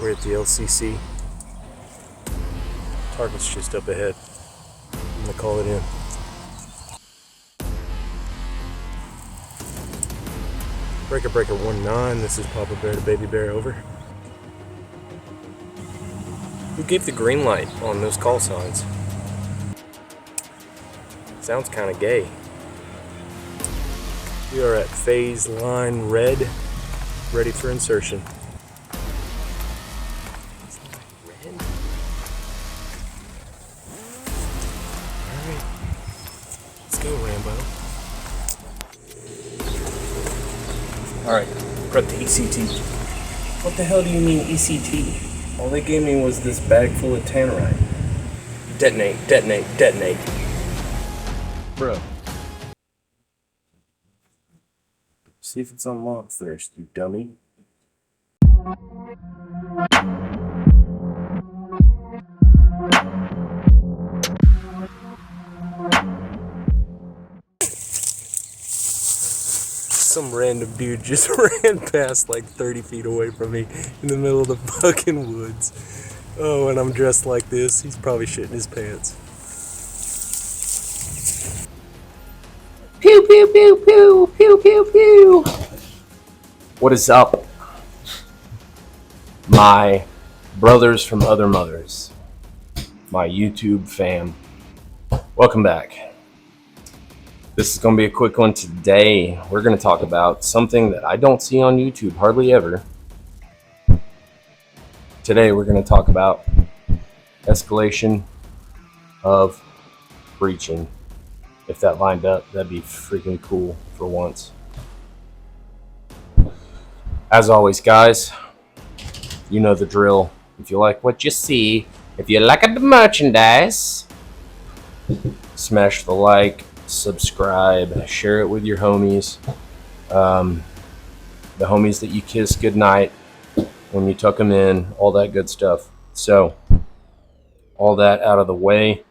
We're at the LCC. Target's just up ahead. I'm gonna call it in. Breaker 19, this is Papa Bear to Baby Bear, over. Who gave the green light on those call signs? Sounds kind of gay. We are at phase line red, ready for insertion. Red? Alright, let's go, Rambo. Alright, prep the ECT. What the hell do you mean ECT? All they gave me was this bag full of tannerite. Detonate, detonate, detonate. Bro. See if it's unlocked first, you dummy. Some random dude just ran past like 30 feet away from me in the middle of the fucking woods. Oh, and I'm dressed like this. He's probably shitting his pants. Pew pew pew pew pew pew pew. What is up, my brothers from other mothers, my YouTube fam? Welcome back. This is going to be a quick one today. We're going to talk about something that I don't see on YouTube hardly ever. Today we're going to talk about escalation of breaching. If that lined up, that'd be freaking cool for once. As always, guys, you know the drill. If you like what you see, if you like the merchandise, smash the like, subscribe, share it with your homies. The homies that you kiss goodnight when you tuck them in, all that good stuff. So, all that out of the way.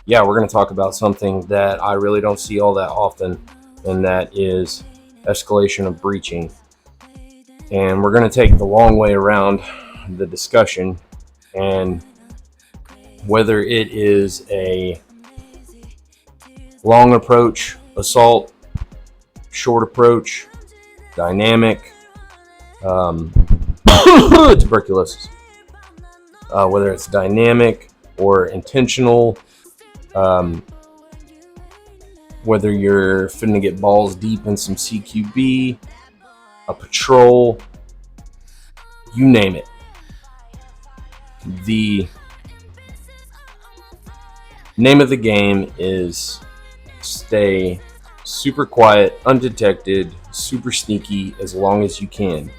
Yeah, we're going to talk about something that I really don't see all that often, and that is escalation of breaching. And we're going to take the long way around the discussion, and whether it is a long approach, assault, short approach, dynamic, tuberculosis, whether it's dynamic or intentional, whether you're finna get balls deep in some CQB, a patrol, you name it. The name of the game is stay super quiet, undetected, super sneaky as long as you can.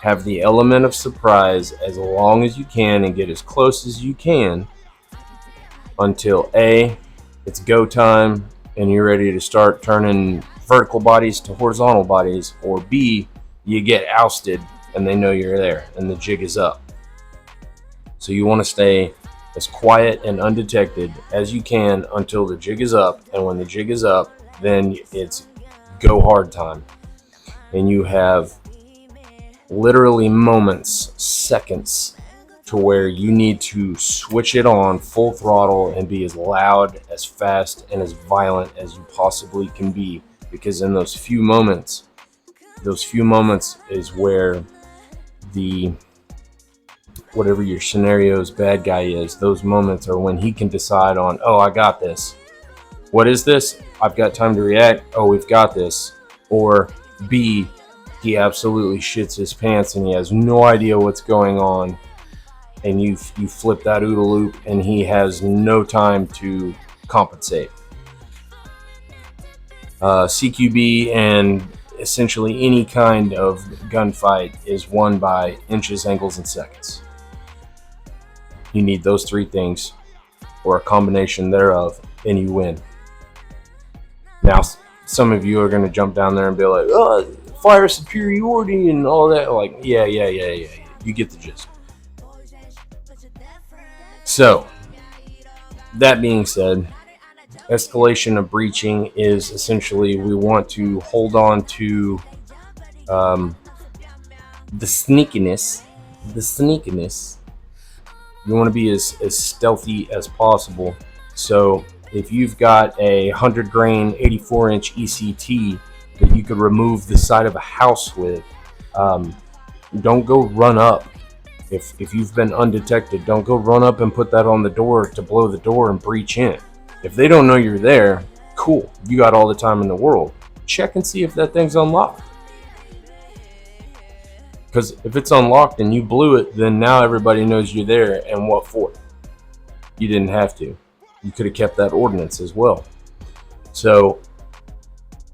Have the element of surprise as long as you can and get as close as you can until A, it's go time and you're ready to start turning vertical bodies to horizontal bodies, or B, you get ousted and they know you're there and the jig is up. So you want to stay as quiet and undetected as you can until the jig is up, and when the jig is up, then it's go hard time. And you have literally moments, seconds, to where you need to switch it on full throttle and be as loud, as fast, and as violent as you possibly can be, because in those few moments is where the whatever your scenario's bad guy is, those moments are when he can decide on, oh, I got this. What is this? I've got time to react. Oh, we've got this. Or B, he absolutely shits his pants and he has no idea what's going on, and you flip that OODA loop and he has no time to compensate. CQB and essentially any kind of gunfight is won by inches, angles, and seconds. You need those three things, or a combination thereof, and you win. Now, some of you are going to jump down there and be like, oh, fire superiority and all that. Like, yeah. You get the gist. So, that being said, escalation of breaching is essentially we want to hold on to the sneakiness, you want to be as stealthy as possible. So if you've got a 100 grain 84-inch ECT that you could remove the side of a house with, don't go run up. If you've been undetected, don't go run up and put that on the door to blow the door and breach in. If they don't know you're there, cool, you got all the time in the world. Check and see if that thing's unlocked. Because if it's unlocked and you blew it, then now everybody knows you're there, and what for? You didn't have to. You could have kept that ordinance as well. So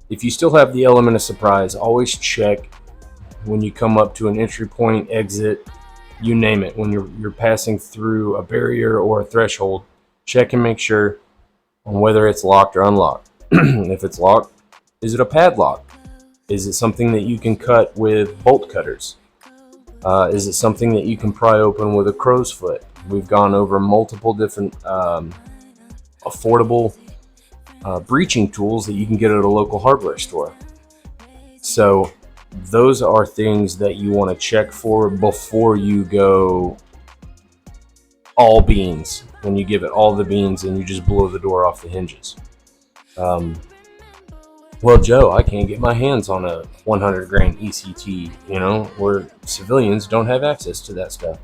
if you still have the element of surprise, always check when you come up to an entry point, exit, you name it. When you're passing through a barrier or a threshold, check and make sure on whether it's locked or unlocked. If it's locked, is it a padlock? Is it something that you can cut with bolt cutters? Is it something that you can pry open with a crow's foot? We've gone over multiple different affordable breaching tools that you can get at a local hardware store. So those are things that you want to check for before you go all beans. When you give it all the beans and you just blow the door off the hinges. Well, Joe, I can't get my hands on a 100 grain ECT, where civilians don't have access to that stuff.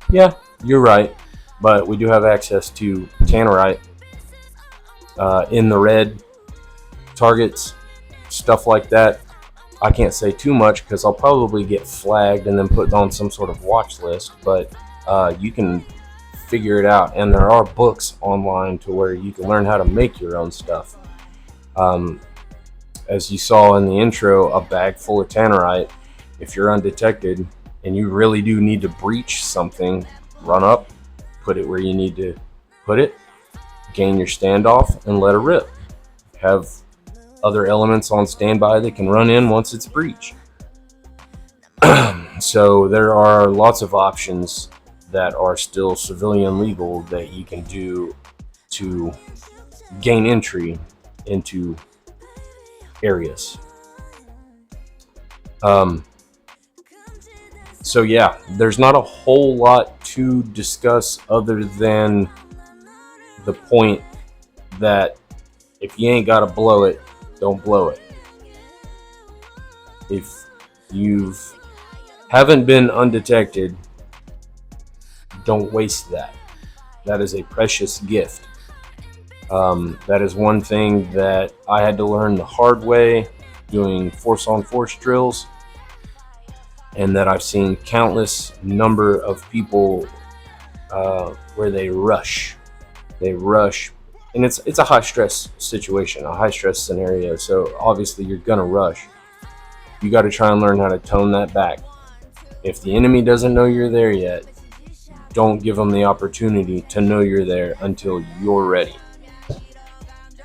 Yeah, you're right. But we do have access to tannerite in the red targets, stuff like that. I can't say too much because I'll probably get flagged and then put on some sort of watch list, but you can figure it out. And there are books online to where you can learn how to make your own stuff. As you saw in the intro, a bag full of tannerite, if you're undetected and you really do need to breach something, run up, put it where you need to put it, gain your standoff, and let it rip. Have other elements on standby that can run in once it's breached. So there are lots of options that are still civilian legal that you can do to gain entry into areas. So yeah, there's not a whole lot to discuss other than the point that if you ain't gotta blow it, don't blow it. If you haven't been undetected, don't waste that. That is a precious gift. That is one thing that I had to learn the hard way doing force on force drills, and that I've seen countless number of people where they rush, and it's a high stress situation, a high stress scenario. So obviously you're gonna rush. You got to try and learn how to tone that back. If the enemy doesn't know you're there yet, don't give them the opportunity to know you're there until you're ready.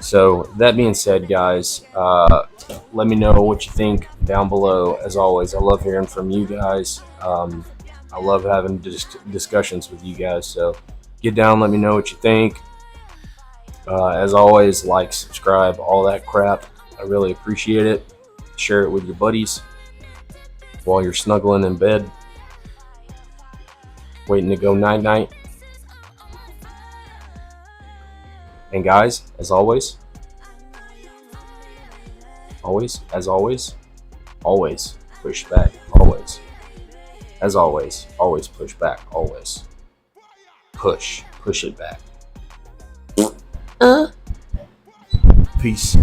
So that being said, guys, let me know what you think down below. As always, I love hearing from you guys. I love having discussions with you guys. So get down, let me know what you think. As always, like, subscribe, all that crap. I really appreciate it. Share it with your buddies while you're snuggling in bed, waiting to go night-night. And guys, as always, as always, always push back, always. As always push back, always. Push it back. Peace.